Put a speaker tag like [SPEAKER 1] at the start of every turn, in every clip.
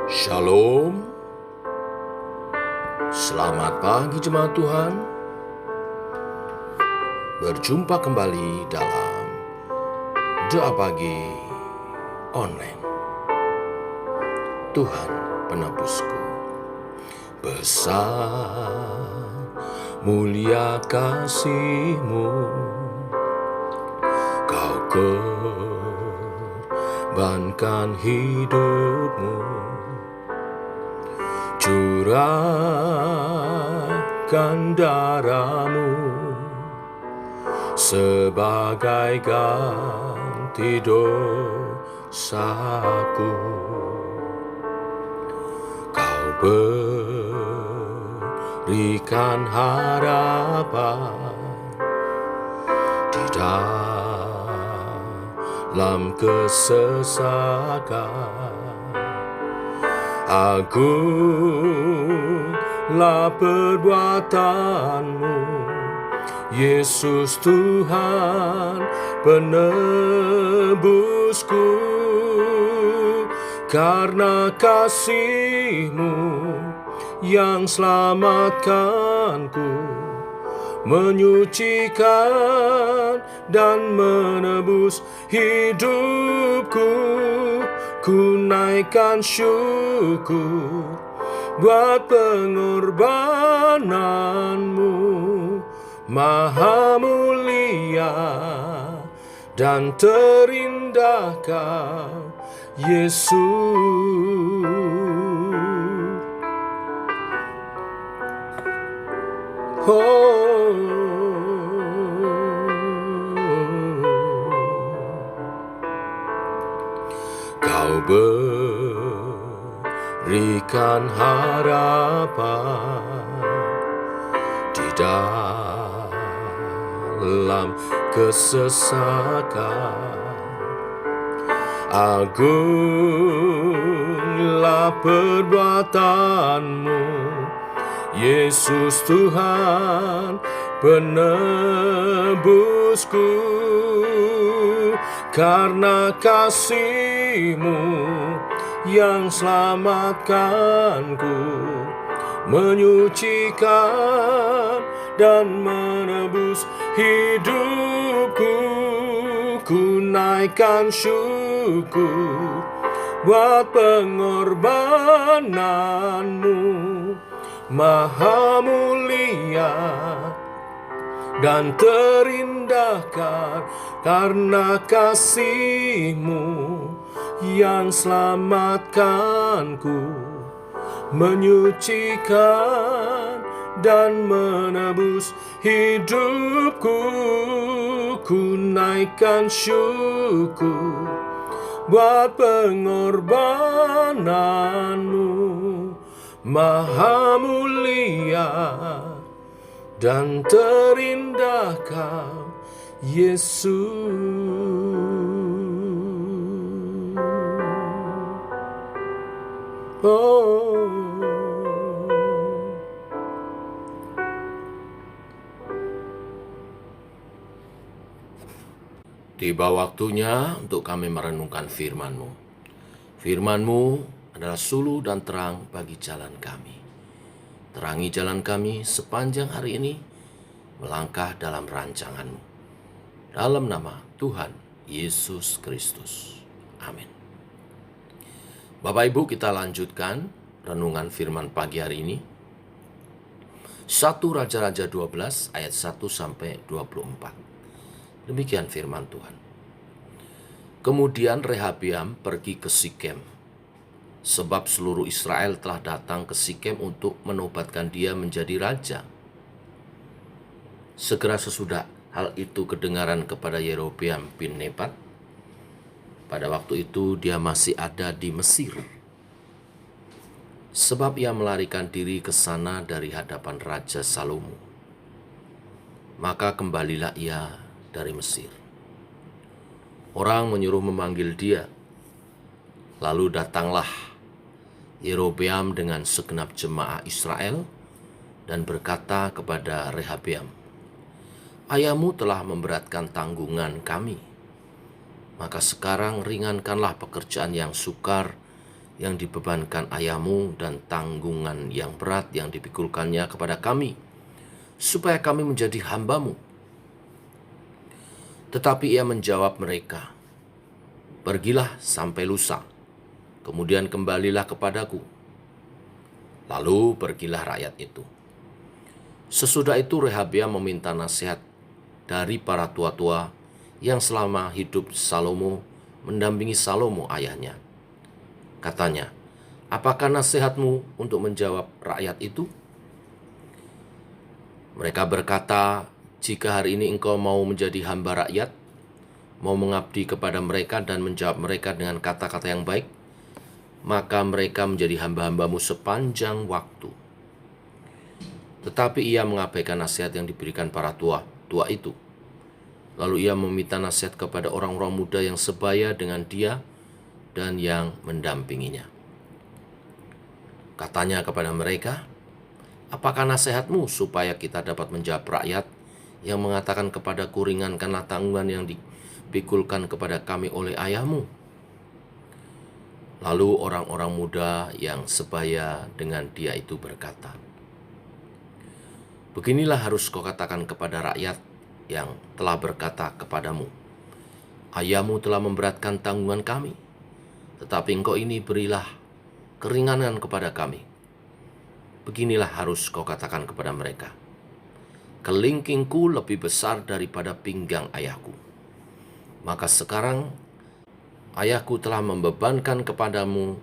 [SPEAKER 1] Shalom, selamat pagi jemaat Tuhan. Berjumpa kembali dalam Doa Pagi Online. Tuhan penebusku, besar mulia kasih-Mu, Kau korbankan hidup-Mu, curahkan darah-Mu sebagai ganti dosaku. Kau berikan harapan di dalam kesesakan. Agunglah perbuatan-Mu, Yesus Tuhan penebusku. Karena kasih-Mu yang selamatkanku, menyucikan dan menebus hidupku. Ku naikkan syukur buat pengorbanan-Mu, Maha mulia dan terindah Kau, Yesus. Kau berikan harapan di dalam kesesakan. Agunglah perbuatan-Mu, Yesus Tuhan penebusku. Karena kasih-Mu yang selamatkanku, menyucikan dan menebus hidupku. Ku naikkan syukur buat pengorbanan-Mu, Maha mulia dan terindah karena kasih-Mu yang selamatkanku, menyucikan dan menebus hidupku. Ku naikkan syukur buat pengorbanan-Mu, Maha mulia dan terindah Kau, Yesus. Tiba waktunya untuk kami merenungkan firman-Mu. Firman-Mu adalah suluh dan terang bagi jalan kami. Terangi jalan kami sepanjang hari ini, melangkah dalam rancangan-Mu. Dalam nama Tuhan Yesus Kristus. Amin. Bapak Ibu, kita lanjutkan renungan firman pagi hari ini. 1 Raja-Raja 12 ayat 1 sampai 24. Demikian firman Tuhan. Kemudian Rehabeam pergi ke Sikem, sebab seluruh Israel telah datang ke Sikem untuk menobatkan dia menjadi raja. Segera sesudah hal itu kedengaran kepada Yerobeam bin Nebat. Pada waktu itu dia masih ada di Mesir, sebab ia melarikan diri ke sana dari hadapan Raja Salomo. Maka kembalilah ia dari Mesir. Orang menyuruh memanggil dia. Lalu datanglah Yerobeam dengan segenap jemaah Israel dan berkata kepada Rehabeam, "Ayahmu telah memberatkan tanggungan kami. Maka sekarang ringankanlah pekerjaan yang sukar yang dibebankan ayahmu dan tanggungan yang berat yang dipikulkannya kepada kami, supaya kami menjadi hamba-Mu. Tetapi ia menjawab mereka, pergilah sampai lusa, kemudian kembalilah kepadaku. Lalu pergilah rakyat itu. Sesudah itu Rehabeam meminta nasihat dari para tua-tua yang selama hidup Salomo mendampingi Salomo ayahnya. Katanya, apakah nasihatmu untuk menjawab rakyat itu? Mereka berkata, jika hari ini engkau mau menjadi hamba rakyat, mau mengabdi kepada mereka dan menjawab mereka dengan kata-kata yang baik, maka mereka menjadi hamba-hambamu sepanjang waktu. Tetapi ia mengabaikan nasihat yang diberikan para tua itu. Lalu ia meminta nasihat kepada orang-orang muda yang sebaya dengan dia dan yang mendampinginya. Katanya kepada mereka, apakah nasihatmu supaya kita dapat menjawab rakyat yang mengatakan kepadaku, ringankanlah tanggungan yang dipikulkan kepada kami oleh ayahmu? Lalu orang-orang muda yang sebaya dengan dia itu berkata, beginilah harus kau katakan kepada rakyat yang telah berkata kepadamu, ayahmu telah memberatkan tanggungan kami, tetapi engkau ini berilah keringanan kepada kami. Beginilah harus kau katakan kepada mereka, kelingkingku lebih besar daripada pinggang ayahku. Maka sekarang ayahku telah membebankan kepadamu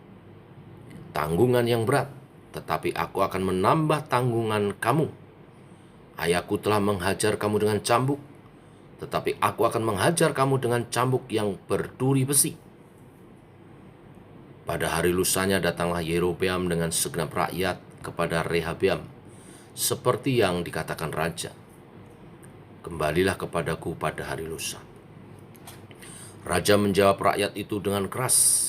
[SPEAKER 1] tanggungan yang berat, tetapi aku akan menambah tanggungan kamu. Ayahku telah menghajar kamu dengan cambuk, tetapi aku akan menghajar kamu dengan cambuk yang berduri besi. Pada hari lusanya datanglah Yerobeam dengan segenap rakyat kepada Rehabeam, seperti yang dikatakan raja. Kembalilah kepadaku pada hari lusa. Raja menjawab rakyat itu dengan keras.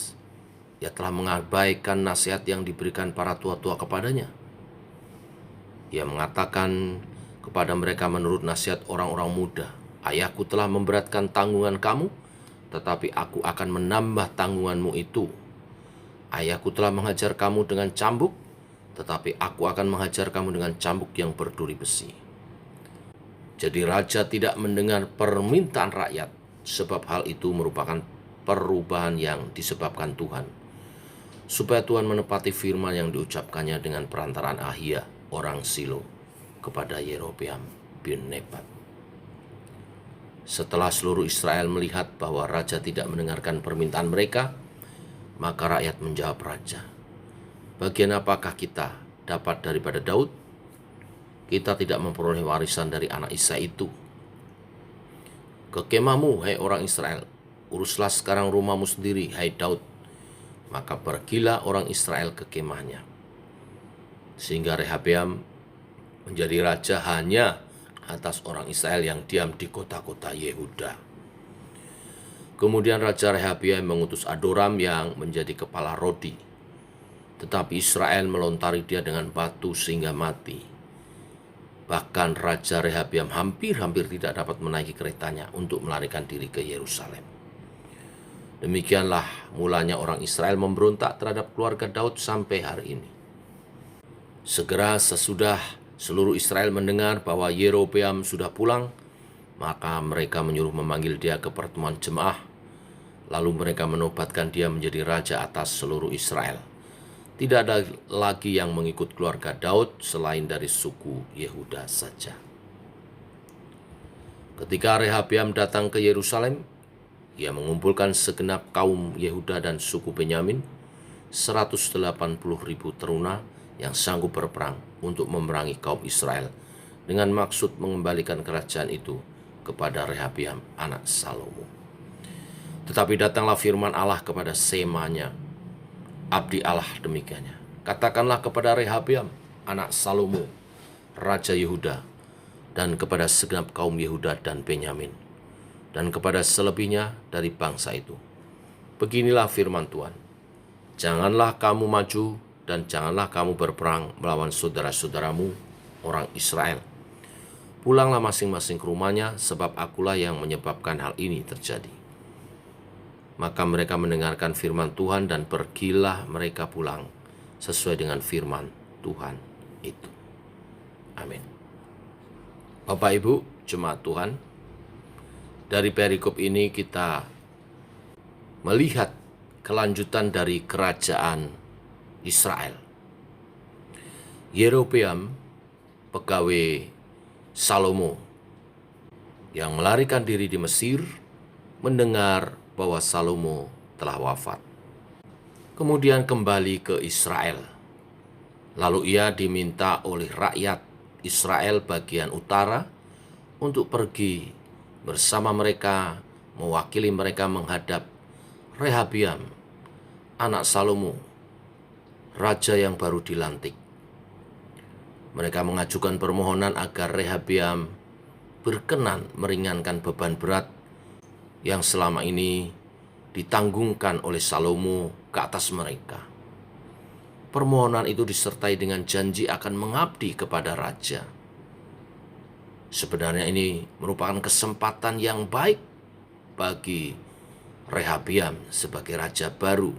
[SPEAKER 1] Ia telah mengabaikan nasihat yang diberikan para tua-tua kepadanya. Ia mengatakan kepada mereka menurut nasihat orang-orang muda, ayahku telah memberatkan tanggungan kamu, tetapi aku akan menambah tanggunganmu itu. Ayahku telah menghajar kamu dengan cambuk, tetapi aku akan menghajar kamu dengan cambuk yang berduri besi. Jadi raja tidak mendengar permintaan rakyat, sebab hal itu merupakan perubahan yang disebabkan Tuhan, supaya Tuhan menepati firman yang diucapkannya dengan perantaraan Ahia, orang Silo, kepada Yerobeam bin Nebat. Setelah seluruh Israel melihat bahwa raja tidak mendengarkan permintaan mereka, maka rakyat menjawab raja, bagian apakah kita dapat daripada Daud? Kita tidak memperoleh warisan dari anak Isai itu. Ke kemahmu, hai orang Israel, uruslah sekarang rumahmu sendiri, hai Daud. Maka pergilah orang Israel ke kemahnya. Sehingga Rehabeam menjadi raja hanya atas orang Israel yang diam di kota-kota Yehuda. Kemudian Raja Rehabeam mengutus Adoram yang menjadi kepala rodi. Tetapi Israel melontari dia dengan batu sehingga mati. Bahkan Raja Rehabeam hampir-hampir tidak dapat menaiki keretanya untuk melarikan diri ke Yerusalem. Demikianlah mulanya orang Israel memberontak terhadap keluarga Daud sampai hari ini. Segera sesudah seluruh Israel mendengar bahwa Yerobeam sudah pulang, maka mereka menyuruh memanggil dia ke pertemuan jemaah. Lalu mereka menobatkan dia menjadi raja atas seluruh Israel. Tidak ada lagi yang mengikut keluarga Daud selain dari suku Yehuda saja. Ketika Rehabeam datang ke Yerusalem, ia mengumpulkan segenap kaum Yehuda dan suku Benyamin, 180.000 teruna yang sanggup berperang untuk memerangi kaum Israel dengan maksud mengembalikan kerajaan itu kepada Rehabeam anak Salomo. Tetapi datanglah firman Allah kepada Semanya, abdi Allah demikiannya. Katakanlah kepada Rehabeam anak Salomo, raja Yehuda, dan kepada segenap kaum Yehuda dan Benyamin, dan kepada selebihnya dari bangsa itu. Beginilah firman Tuhan, janganlah kamu maju dan janganlah kamu berperang melawan saudara-saudaramu, orang Israel. Pulanglah masing-masing ke rumahnya, sebab akulah yang menyebabkan hal ini terjadi. Maka mereka mendengarkan firman Tuhan dan pergilah mereka pulang sesuai dengan firman Tuhan itu. Amin. Bapak Ibu, jemaat Tuhan, dari perikop ini kita melihat kelanjutan dari kerajaan Israel. Yerobeam, pegawai Salomo yang melarikan diri di Mesir, mendengar bahwa Salomo telah wafat. Kemudian kembali ke Israel. Lalu ia diminta oleh rakyat Israel bagian utara untuk pergi bersama mereka, mewakili mereka menghadap Rehabiam, anak Salomo, raja yang baru dilantik. Mereka mengajukan permohonan agar Rehabiam berkenan meringankan beban berat yang selama ini ditanggungkan oleh Salomo ke atas mereka. Permohonan itu disertai dengan janji akan mengabdi kepada raja. Sebenarnya ini merupakan kesempatan yang baik bagi Rehabiam sebagai raja baru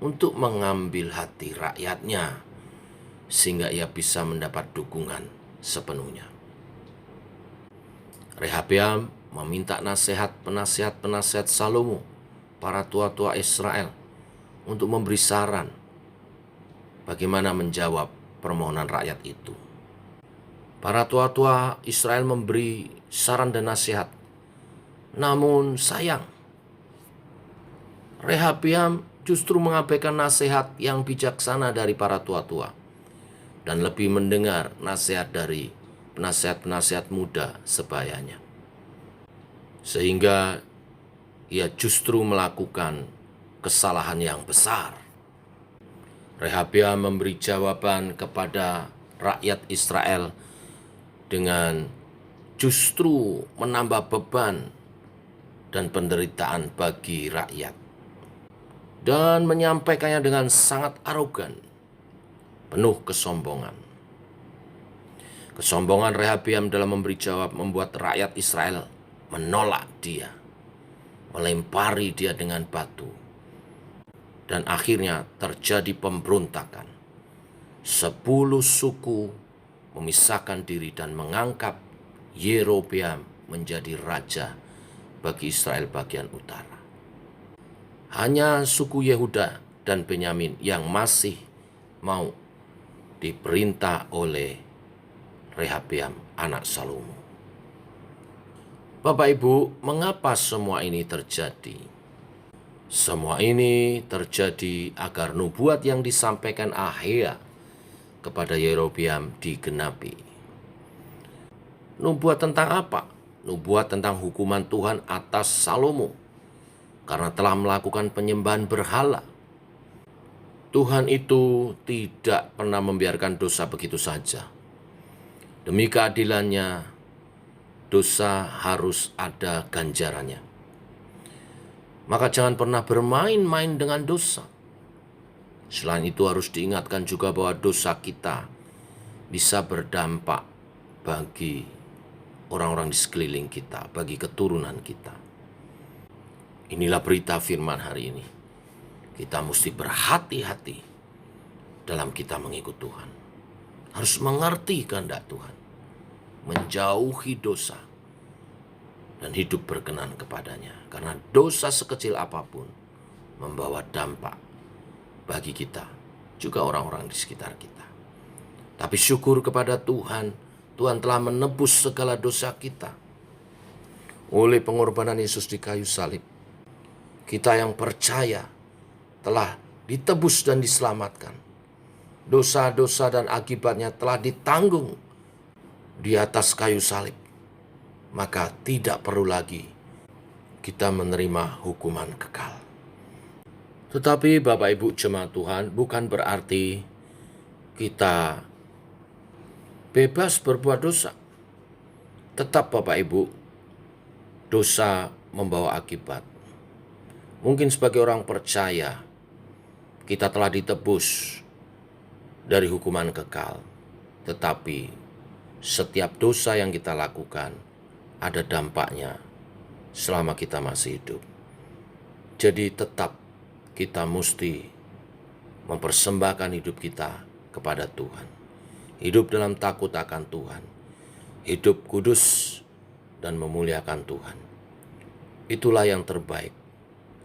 [SPEAKER 1] untuk mengambil hati rakyatnya, sehingga ia bisa mendapat dukungan sepenuhnya. Rehabiam meminta nasihat penasihat Salomo, para tua-tua Israel, untuk memberi saran bagaimana menjawab permohonan rakyat itu. Para tua-tua Israel memberi saran dan nasihat. Namun sayang, Rehabiam justru mengabaikan nasihat yang bijaksana dari para tua-tua dan lebih mendengar nasihat dari penasihat-penasihat muda sebayanya. Sehingga ia justru melakukan kesalahan yang besar. Rehabiam memberi jawaban kepada rakyat Israel dengan justru menambah beban dan penderitaan bagi rakyat, dan menyampaikannya dengan sangat arogan, penuh kesombongan. Kesombongan Rehabiam dalam memberi jawab membuat rakyat Israel menolak dia, melempari dia dengan batu, dan akhirnya terjadi pemberontakan. 10 suku memisahkan diri dan mengangkat Yerobeam menjadi raja bagi Israel bagian utara. Hanya suku Yehuda dan Benyamin yang masih mau diperintah oleh Rehabiam, anak Salomo. Bapak Ibu, mengapa semua ini terjadi? Semua ini terjadi agar nubuat yang disampaikan Ahia kepada Yerobeam digenapi. Nubuat tentang apa? Nubuat tentang hukuman Tuhan atas Salomo karena telah melakukan penyembahan berhala. Tuhan itu tidak pernah membiarkan dosa begitu saja. Demi keadilannya, dosa harus ada ganjarannya. Maka jangan pernah bermain-main dengan dosa. Selain itu harus diingatkan juga bahwa dosa kita bisa berdampak bagi orang-orang di sekeliling kita, bagi keturunan kita. Inilah berita firman hari ini. Kita mesti berhati-hati dalam kita mengikut Tuhan. Harus mengerti kehendak Tuhan, menjauhi dosa, dan hidup berkenan kepadanya. Karena dosa sekecil apapun membawa dampak bagi kita, juga orang-orang di sekitar kita. Tapi syukur kepada Tuhan, Tuhan telah menebus segala dosa kita. Oleh pengorbanan Yesus di kayu salib, kita yang percaya telah ditebus dan diselamatkan. Dosa-dosa dan akibatnya telah ditanggung di atas kayu salib. Maka tidak perlu lagi kita menerima hukuman kekal. Tetapi Bapak Ibu jemaat Tuhan, bukan berarti kita bebas berbuat dosa. Tetap Bapak Ibu, dosa membawa akibat. Mungkin sebagai orang percaya, kita telah ditebus dari hukuman kekal. Tetapi setiap dosa yang kita lakukan ada dampaknya selama kita masih hidup. Jadi tetap kita mesti mempersembahkan hidup kita kepada Tuhan. Hidup dalam takut akan Tuhan. Hidup kudus dan memuliakan Tuhan. Itulah yang terbaik.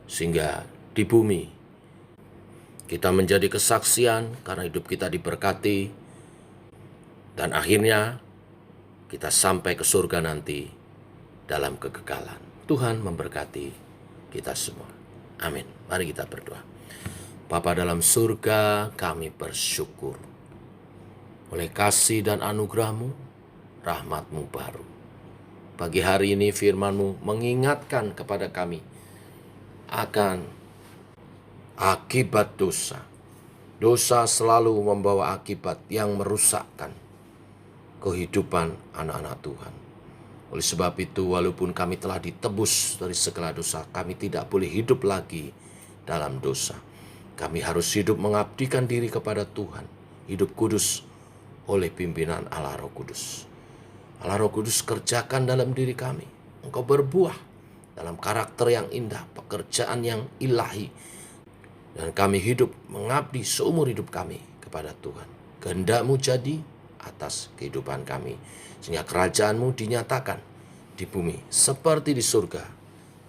[SPEAKER 1] Sehingga di bumi kita menjadi kesaksian karena hidup kita diberkati. Dan akhirnya kita sampai ke surga nanti dalam kekekalan. Tuhan memberkati kita semua. Amin. Mari kita berdoa. Bapa dalam surga, kami bersyukur oleh kasih dan anugerah-Mu, rahmat-Mu baru. Pagi hari ini firman-Mu mengingatkan kepada kami akan akibat dosa. Dosa selalu membawa akibat yang merusakkan kehidupan anak-anak Tuhan. Oleh sebab itu, walaupun kami telah ditebus dari segala dosa, kami tidak boleh hidup lagi dalam dosa. Kami harus hidup mengabdikan diri kepada Tuhan, hidup kudus oleh pimpinan Allah Roh Kudus. Allah Roh Kudus kerjakan dalam diri kami. Engkau berbuah dalam karakter yang indah, pekerjaan yang ilahi. Dan kami hidup mengabdi seumur hidup kami kepada Tuhan. Kehendak-Mu jadi atas kehidupan kami, sehingga kerajaan-Mu dinyatakan di bumi seperti di surga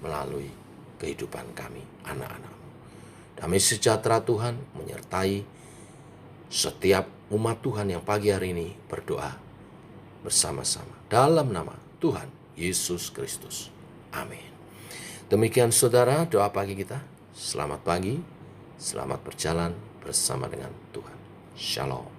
[SPEAKER 1] melalui kehidupan kami, anak-anak-Mu. Damai sejahtera Tuhan menyertai setiap umat Tuhan yang pagi hari ini berdoa bersama-sama dalam nama Tuhan Yesus Kristus. Amin. Demikian saudara doa pagi kita. Selamat pagi, selamat berjalan bersama dengan Tuhan. Shalom.